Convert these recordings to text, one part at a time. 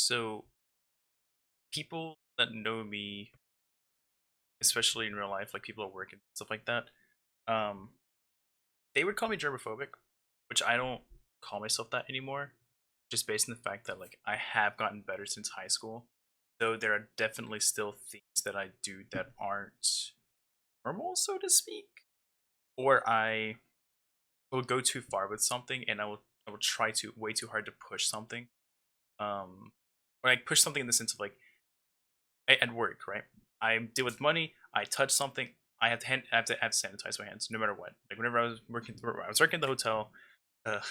So people that know me, especially in real life, like people at work and stuff like that, um, they would call me germophobic, which I don't call myself that anymore. Just based on the fact that like I have gotten better since high school, though there are definitely still things that I do that aren't normal, so to speak, or I will go too far with something, and I will try to way too hard to push something. Or like push something in the sense of like at work, right? I deal with money. I touch something. I have to sanitize my hands no matter what. Like whenever I was working at the hotel. Uh,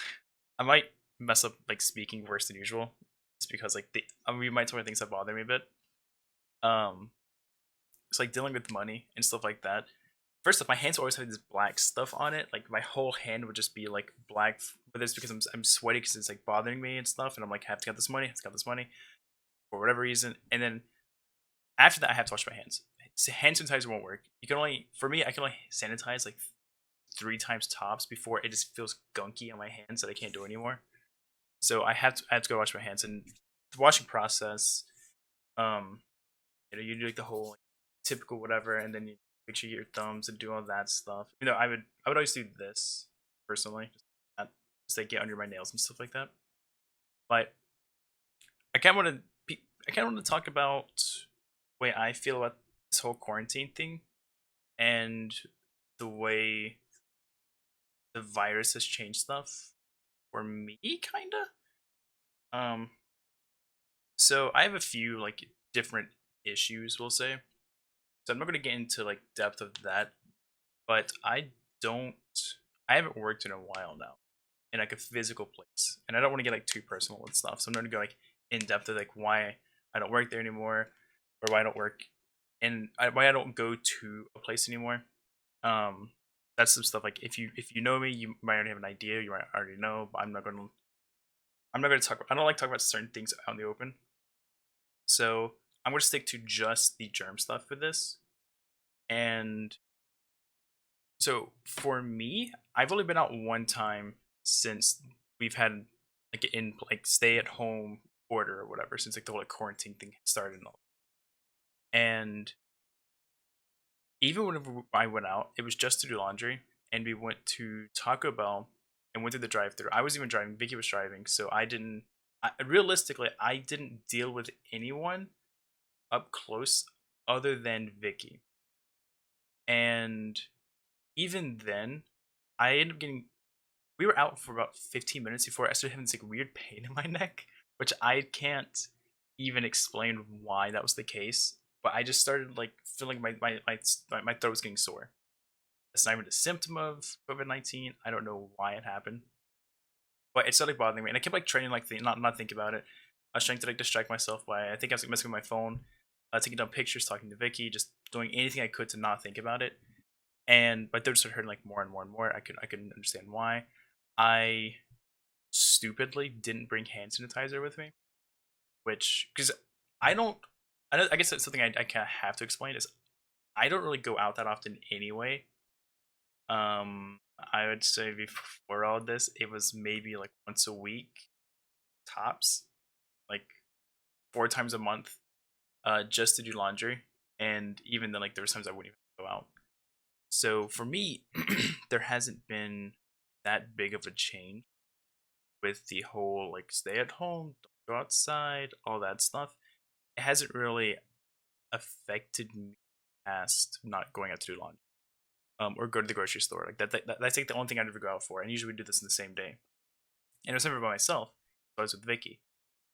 I might mess up like speaking worse than usual, just because like we might talk about things that bother me a bit. Um, it's like dealing with money and stuff like that. First off, my hands always have this black stuff on it. Like my whole hand would just be like black, but it's because I'm sweaty because it's like bothering me and stuff. And I'm like, I have to get this money. I have to get this money for whatever reason. And then after that, I have to wash my hands. Hand sanitizer won't work. You can only, for me, I can only sanitize like 3 times tops before it just feels gunky on my hands that I can't do anymore. So I have to go wash my hands, and the washing process, um, you do like the whole like, typical whatever, and then you make sure you get your thumbs and do all that stuff. I would always do this personally, just like get under my nails and stuff like that. But I kind of want to I kind of want to talk about the way I feel about this whole quarantine thing and the way the virus has changed stuff for me, kinda. Um, so I have a few like different issues, we'll say. So I'm not gonna get into like depth of that, but don't I haven't worked in a while now in like a physical place. And I don't want to get like too personal with stuff. So I'm not gonna go like in depth of like why I don't work there anymore or why I don't work and why I don't go to a place anymore. Um that's some stuff like if you know me, you might already have an idea, you might already know, but I'm not gonna talk I don't like talking about certain things out in the open. So I'm gonna stick to just the germ stuff for this. And so for me, I've only been out one time since we've had like in like stay at home order or whatever since like the whole like quarantine thing started and all. And even whenever I went out, it was just to do laundry, and we went to Taco Bell and went through the drive-through. I was even driving. Vicky was driving, so I didn't. Realistically, I didn't deal with anyone up close other than Vicky. And even then, I ended up getting. We were out for about 15 minutes before I started having this like weird pain in my neck, which I can't even explain why that was the case. But I just started like feeling my throat was getting sore. It's not even a symptom of COVID-19. I don't know why it happened, but it started bothering me, and I kept like trying to like not think about it. I was trying to like distract myself by I think I was like, messing with my phone, taking down pictures, talking to Vicky, just doing anything I could to not think about it. And my throat started hurting like more and more and more. I couldn't understand why. I stupidly didn't bring hand sanitizer with me, which because I don't. I guess that's something I kind of have to explain is I don't really go out that often anyway. I would say before all this, it was maybe like once a week tops, like 4 times a month, just to do laundry. And even then, like there was times I wouldn't even go out. So for me, there hasn't been that big of a change with the whole like stay at home, don't go outside, all that stuff. It hasn't really affected me past not going out to do laundry. Or go to the grocery store. Like that's like the only thing I'd ever go out for. And usually we do this in the same day. And I was never by myself. So I was with Vicky.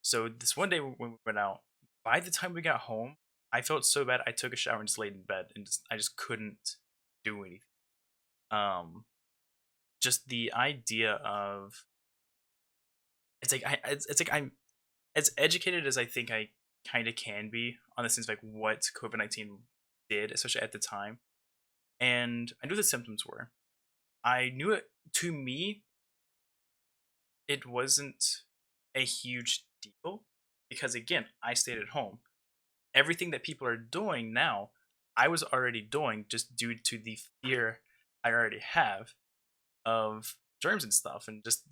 So this one day when we went out, by the time we got home, I felt so bad. I took a shower and just laid in bed, and I just couldn't do anything. Um, just the idea of it's like I'm as educated as I think I kind of can be on the sense of like what COVID-19 did, especially at the time. And I knew the symptoms were. I knew it to me it wasn't a huge deal because again, I stayed at home. Everything that people are doing now, I was already doing just due to the fear I already have of germs and stuff and just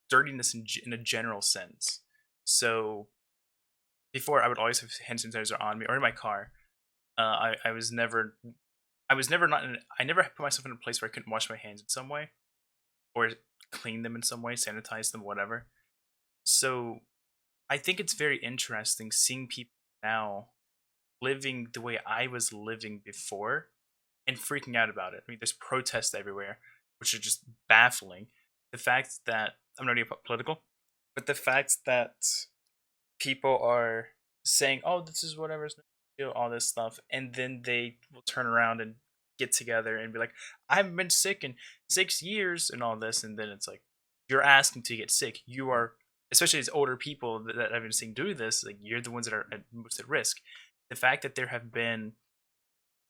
dirtiness in a general sense. So before I would always have hand sanitizer on me or in my car. I was never not in, I never put myself in a place where I couldn't wash my hands in some way or clean them in some way, sanitize them, whatever. So I think it's very interesting seeing people now living the way I was living before and freaking out about it. I mean, there's protests everywhere, which are just baffling. The fact that I'm not even political, but the fact that people are saying, "Oh, this is whatever's all this stuff," and then they will turn around and get together and be like, "I haven't been sick in 6 years," and all this, and then it's like, you're asking to get sick. You are, especially as older people that I've been seeing do this, like you're the ones that are most at risk. The fact that there have been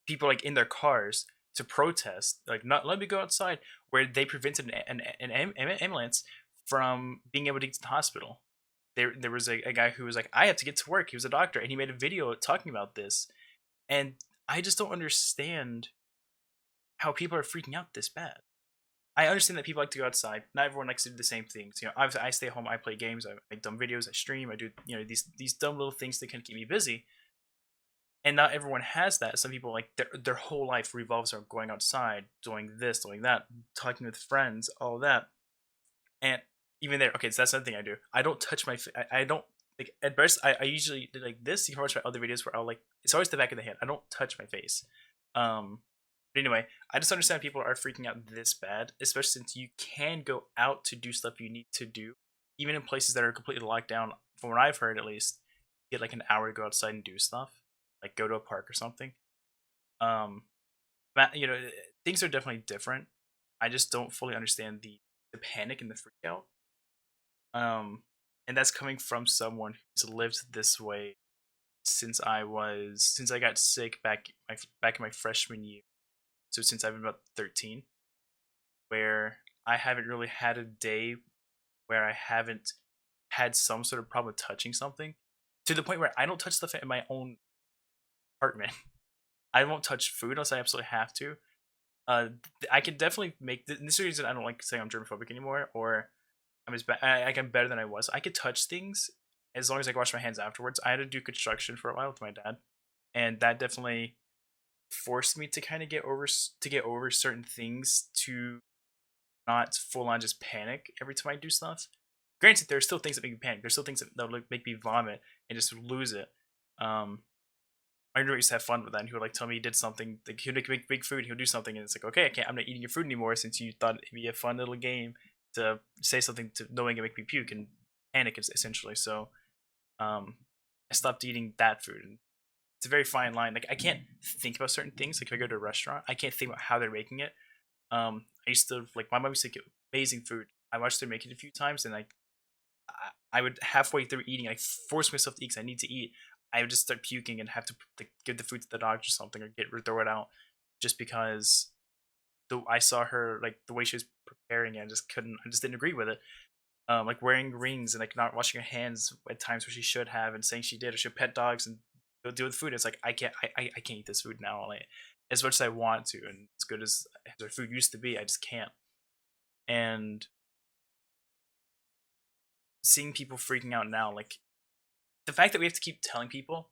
people like in their cars to protest, like not let me go outside, where they prevented an ambulance from being able to get to the hospital. There was a guy who was like, I have to get to work. He was a doctor, and he made a video talking about this. And I just don't understand how people are freaking out this bad. I understand that people like to go outside. Not everyone likes to do the same things. You know, I stay home. I play games. I make dumb videos. I stream. I do these dumb little things that can keep me busy. And not everyone has that. Some people like their whole life revolves around going outside, doing this, doing that, talking with friends, all that. And even there, okay, so that's another thing I do. I don't touch my. I don't like at first. I usually do like this. You can watch my other videos where I'll like. It's always the back of the hand. I don't touch my face. But anyway, I just understand people are freaking out this bad, especially since you can go out to do stuff you need to do, even in places that are completely locked down. From what I've heard, at least, you get like an hour to go outside and do stuff, like go to a park or something. Um, but, things are definitely different. I just don't fully understand the panic and the freak out. And that's coming from someone who's lived this way since I got sick back in my freshman year. So since I've been about 13, where I haven't really had a day where I haven't had some sort of problem with touching something, to the point where I don't touch stuff in my own apartment. I won't touch food unless I absolutely have to. I can definitely make this is the reason I don't like saying I'm germophobic anymore, or I'm better than I was. I could touch things as long as I wash my hands afterwards. I had to do construction for a while with my dad, and that definitely forced me to kind of get over certain things, to not full on just panic every time I do stuff. Granted, there are still things that make me panic. There's still things that like make me vomit and just lose it. Um, I remember I used to have fun with that. And he would like tell me he did something. Like he would make big food. He would do something, and it's like, okay, I can't. I'm not eating your food anymore since you thought it'd be a fun little game to say something to knowing it make me puke and panic essentially. So I stopped eating that food. And it's a very fine line. Like I can't think about certain things. Like if I go to a restaurant, I can't think about how they're making it. I used to like my mom used to get amazing food. I watched her make it a few times, and I would halfway through eating, I force myself to eat because I need to eat. I would just start puking and have to like, give the food to the dog or something, or throw it out, just because I saw her like the way she was preparing it. I just couldn't. I just didn't agree with it. Like wearing rings and like not washing her hands at times where she should have, and saying she did, or she'll pet dogs and go deal with food. It's like I can't eat this food now. Like as much as I want to, and as good as our food used to be, I just can't. And seeing people freaking out now, like the fact that we have to keep telling people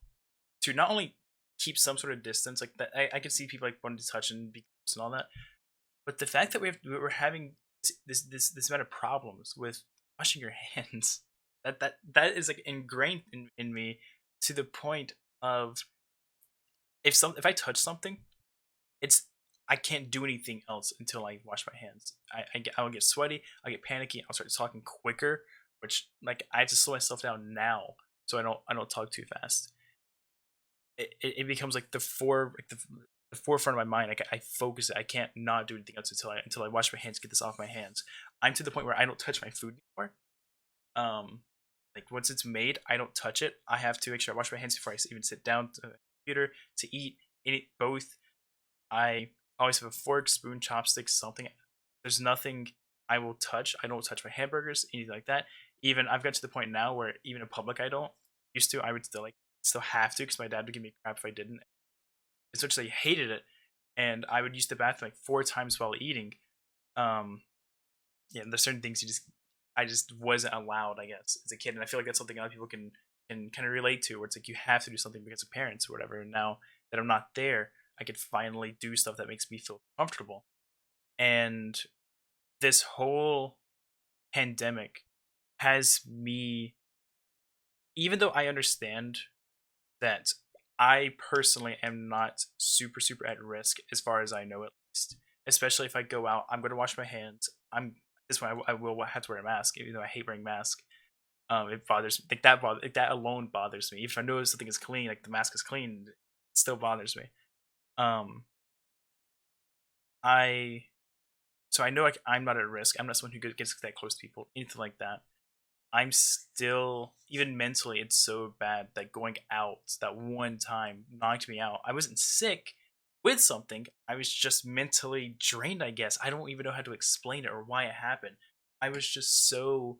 to not only keep some sort of distance, like that, I can see people like wanting to touch and be close and all that, but the fact that we're having this amount of problems with washing your hands, that is like ingrained in me, to the point of if I touch something, it's I can't do anything else until I wash my hands. I'll get sweaty, I'll get panicky, I'll start talking quicker, which like I have to slow myself down now so I don't talk too fast. It becomes like the forefront of my mind. Like I focus it. I can't not do anything else until I wash my hands, get this off my hands. I'm to the point where I don't touch my food anymore. Like once it's made, I don't touch it. I have to make sure I wash my hands before I even sit down to the computer to eat. Eat both. I always have a fork, spoon, chopsticks, something. There's nothing I will touch. I don't touch my hamburgers, anything like that. Even I've got to the point now where even in public I don't. Used to, I would still have to because my dad would give me crap if I didn't. Essentially, hated it, and I would use the bathroom like 4 times while eating. Um, yeah, there's certain things I just wasn't allowed, I guess, as a kid, and I feel like that's something other people can can kind of relate to, where it's like you have to do something because of parents or whatever. And now that I'm not there, I could finally do stuff that makes me feel comfortable. And this whole pandemic has me, even though I understand that I personally am not super super at risk as far as I know, at least. Especially if I go out, I'm going to wash my hands. I'm this one I will have to wear a mask, even though I hate wearing masks. It bothers me. Like that alone bothers me. If I know something is clean, like the mask is clean, it still bothers me. Um, I so I know like I'm not at risk. I'm not someone who gets that close to people, anything like that. I'm still, even mentally, it's so bad that going out that one time knocked me out. I wasn't sick with something. I was just mentally drained, I guess. I don't even know how to explain it or why it happened. I was just so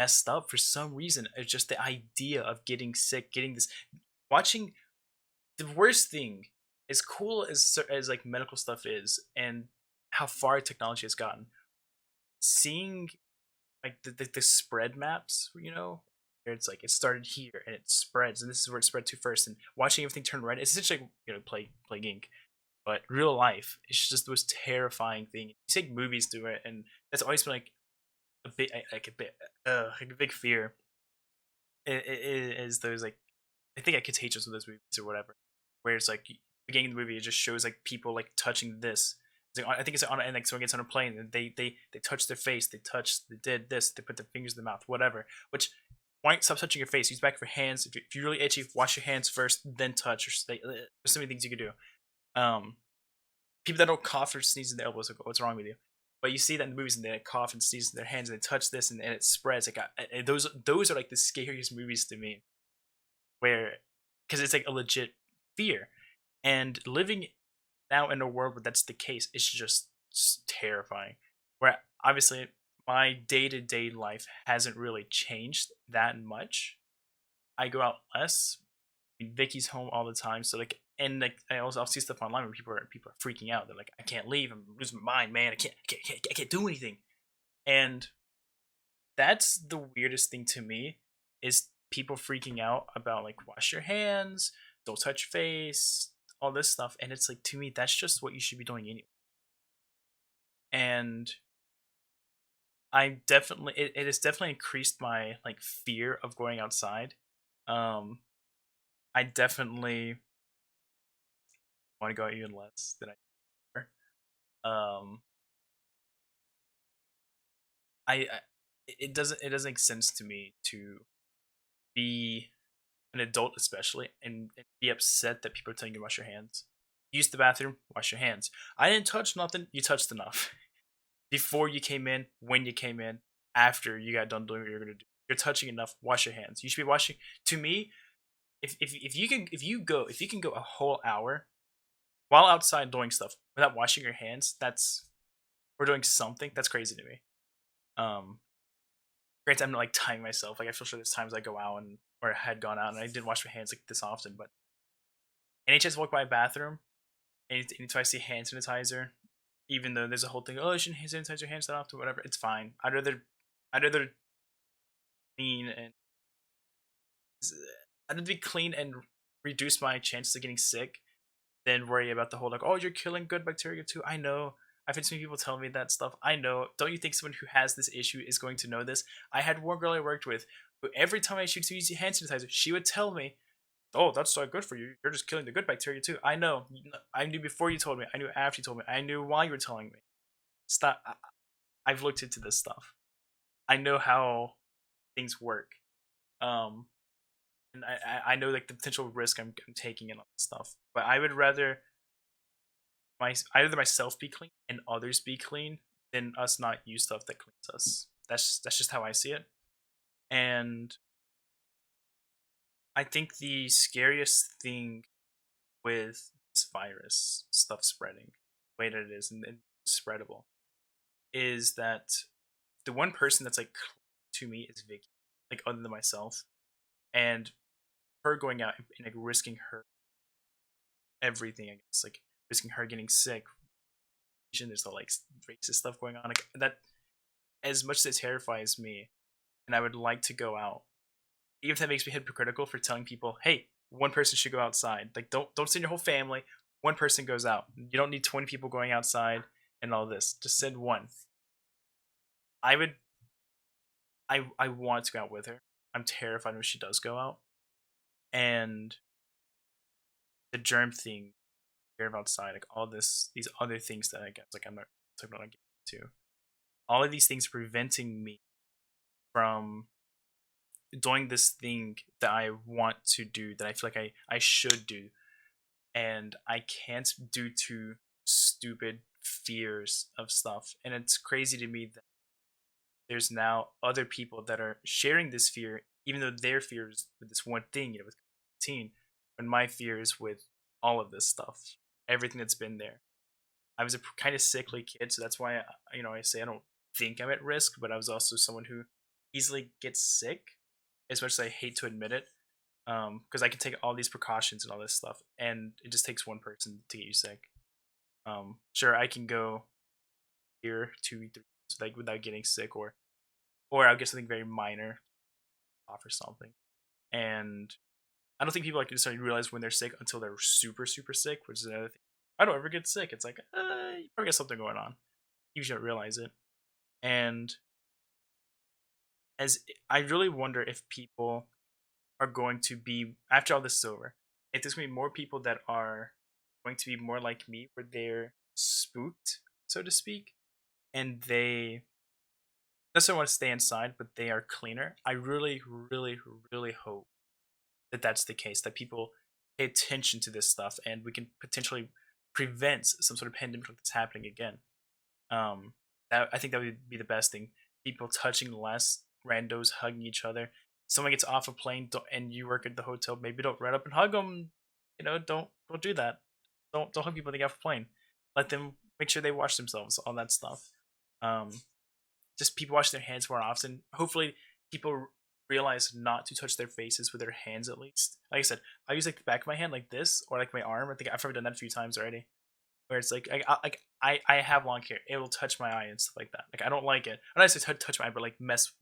messed up for some reason. It's just the idea of getting sick, getting this, watching the worst thing, as cool as like medical stuff is, and how far technology has gotten. Seeing like the spread maps, where it's like it started here and it spreads, and this is where it spread to first, and watching everything turn red. It's essentially Plague Inc. But real life, it's just the most terrifying thing. You take movies to it, and that's always been like a bit like a big fear. Is those like, I think I contagious with those movies or whatever, where it's like beginning of the movie, it just shows like people like touching this. It's like, I think it's on, and like someone gets on a plane and they touch their face, they did this, they put their fingers in the mouth, whatever. Which, why stop touching your face? Use back for hands. If you're really itchy, wash your hands first, then touch. Or there's so many things you could do. Um, People that don't cough or sneeze in their elbows, like, what's wrong with you? But you see that in the movies, and they cough and sneeze in their hands, and they touch this, and it spreads. Like those are like the scariest movies to me, where because it's like a legit fear, and living now in a world where that's the case, it's just terrifying. Where obviously my day to day life hasn't really changed that much. I go out less. I mean, Vicky's home all the time, so like, and like I'll see stuff online where people are freaking out. They're like, I can't leave. I'm losing my mind, man. I can't do anything. And that's the weirdest thing to me, is people freaking out about like wash your hands, don't touch face, all this stuff. And it's like, to me, that's just what you should be doing anyway. And it has definitely increased my like fear of going outside. um I definitely want to go out even less than I were. I it doesn't make sense to me to be an adult, especially, and be upset that people are telling you to wash your hands. Use the bathroom, wash your hands. I didn't touch nothing. You touched enough. Before you came in, when you came in, after you got done doing what you're gonna do. You're touching enough. Wash your hands. You should be washing. To me, if you can go a whole hour while outside doing stuff without washing your hands, that's, or doing something, that's crazy to me. Um, Granted, I'm not like timing myself. Like, I feel sure there's times I go out and or I had gone out and I didn't wash my hands like this often, but any chance I walk by a bathroom, anytime I see hand sanitizer, even though there's a whole thing, oh, you shouldn't hand sanitize your hands that often, whatever, it's fine. I'd rather clean and I'd rather be clean and reduce my chances of getting sick than worry about the whole like, oh, you're killing good bacteria too. I know. I've had so many people tell me that stuff. I know. Don't you think someone who has this issue is going to know this? I had one girl I worked with who every time I shoot to use hand sanitizer, she would tell me, "Oh, that's not good for you. You're just killing the good bacteria too." I know. I knew before you told me. I knew after you told me. I knew while you were telling me. Stop. I've looked into this stuff. I know how things work. Um, and I know like the potential risk I'm taking and all this stuff. But I would rather either myself be clean and others be clean than us not use stuff that cleans us. That's just how I see it. And I think the scariest thing with this virus stuff spreading the way that it is, and spreadable, is that the one person that's like to me is Vicky, like other than myself, and her going out and like risking her everything, I guess, like risking her getting sick. There's the like racist stuff going on, like that. As much as it terrifies me, and I would like to go out, even if that makes me hypocritical for telling people, hey, one person should go outside. Like don't send your whole family. One person goes out. You don't need 20 people going outside and all this. Just send one. I would I want to go out with her. I'm terrified when she does go out. And the germ thing, fear of outside, like all these other things that I guess like I'm not getting into. All of these things preventing me from doing this thing that I want to do, that I feel like I should do, and I can't due to stupid fears of stuff. And it's crazy to me that there's now other people that are sharing this fear, even though their fear is with this one thing, with COVID-19, when my fear is with all of this stuff, everything that's been there. I was a kind of sickly kid, so that's why I say I don't think I'm at risk, but I was also someone who easily gets sick, as much as I hate to admit it, because I can take all these precautions and all this stuff, and it just takes one person to get you sick. Sure, I can go here 2 3 like without getting sick, or I'll get something very minor off or something, and I don't think people like necessarily realize when they're sick until they're super super sick, which is another thing. I don't ever get sick. It's like you probably got something going on. You should realize it, and as I really wonder if people are going to be, after all this is over, if there's going to be more people that are going to be more like me, where they're spooked, so to speak, and they necessarily want to stay inside, but they are cleaner. I really, really, really hope that that's the case. That people pay attention to this stuff, and we can potentially prevent some sort of pandemic like this happening again. I think that would be the best thing. People touching less, randos hugging each other. Someone gets off a plane and you work at the hotel, maybe don't run up and hug them. Don't do that. Don't hug people when they get off a plane. Let them make sure they wash themselves. All that stuff. Um, just people wash their hands more often. Hopefully, people realize not to touch their faces with their hands at least. Like I said, I use like the back of my hand like this, or like my arm. I think I've probably done that a few times already, where it's like I have long hair. It will touch my eye and stuff like that. Like I don't like it. I don't say touch my eye, but like mess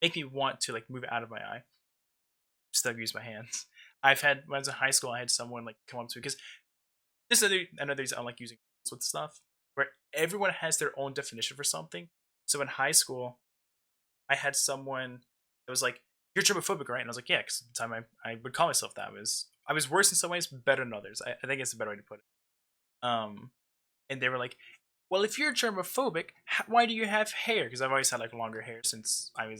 make me want to like move it out of my eye. Still use my hands. I've had when I was in high school, I had someone like come up to me because this is another reason I don't like using with stuff, where everyone has their own definition for something. So in high school, I had someone that was like, "You're germophobic, right?" And I was like, "Yeah," because at the time I would call myself that. I was worse in some ways, better in others. I think it's a better way to put it. And they were like, "Well, if you're germophobic, why do you have hair?" Because I've always had like longer hair since I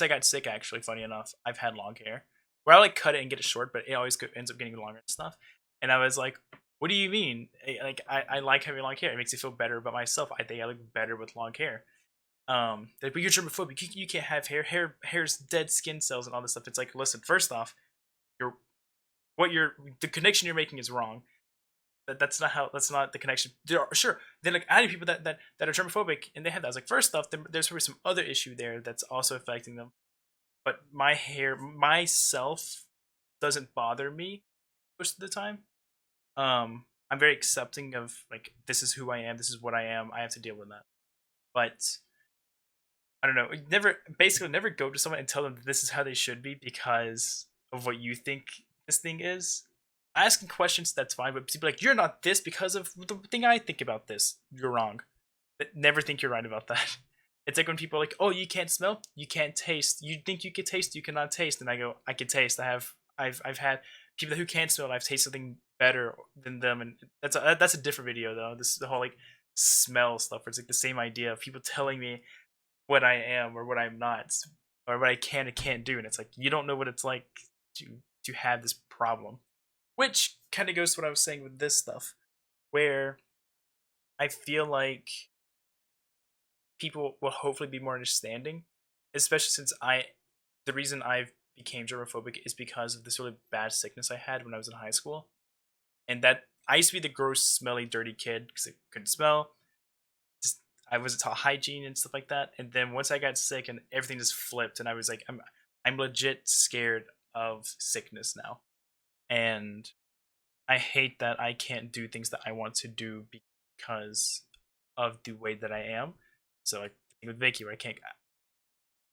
got sick. Actually, funny enough, I've had long hair. Where I like cut it and get it short, but it always ends up getting longer and stuff. And I was like, "What do you mean? Like I like having long hair. It makes me feel better about myself. I think I look better with long hair." But you're germophobic. You can't have hair. Hair's dead skin cells and all this stuff. It's like, listen, first off, you're the connection you're making is wrong. That's not the connection. There are, sure, then like I know people that are germophobic and they have that. I was like, first off, there's probably some other issue there that's also affecting them. But my hair myself doesn't bother me most of the time. I'm very accepting of like this is who I am, this is what I am. I have to deal with that. But I don't know. Never go to someone and tell them this is how they should be because of what you think this thing is. Asking questions, that's fine, but people like, you're not this because of the thing I think about this. You're wrong. Never think you're right about that. It's like when people are like, oh, you can't smell, you can't taste. You think you can taste, you cannot taste. And I go, I can taste. I've had people who can't smell, I've tasted something better than them, and that's a different video though. This the whole like smell stuff. Where it's like the same idea of people telling me what I am or what I'm not, or what I can and can't do, and it's like you don't know what it's like to to have this problem, which kind of goes to what I was saying with this stuff, where I feel like people will hopefully be more understanding, especially since the reason I became germophobic is because of this really bad sickness I had when I was in high school, and that I used to be the gross, smelly, dirty kid because I couldn't smell. Just I wasn't taught hygiene and stuff like that. And then once I got sick and everything just flipped, and I was like, I'm legit scared of sickness now, and I hate that I can't do things that I want to do because of the way that I am. So like with Vicky, where I can't.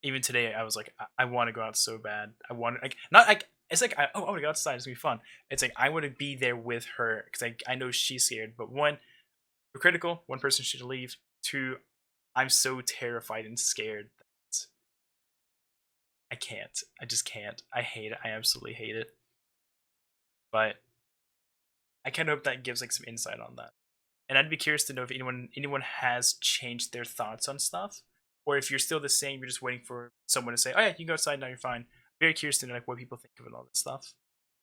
even today I was like, I want to go out so bad. I want like not like it's like I want to go outside. It's gonna be fun. It's like I want to be there with her because I know she's scared. But one, we're critical. One person should leave. Two, I'm so terrified and scared that I can't. I just can't. I hate it. I absolutely hate it. But I kind of hope that gives like some insight on that. And I'd be curious to know if anyone has changed their thoughts on stuff, or if you're still the same. You're just waiting for someone to say, "Oh yeah, you can go outside now. You're fine." Very curious to know like what people think of it all this stuff.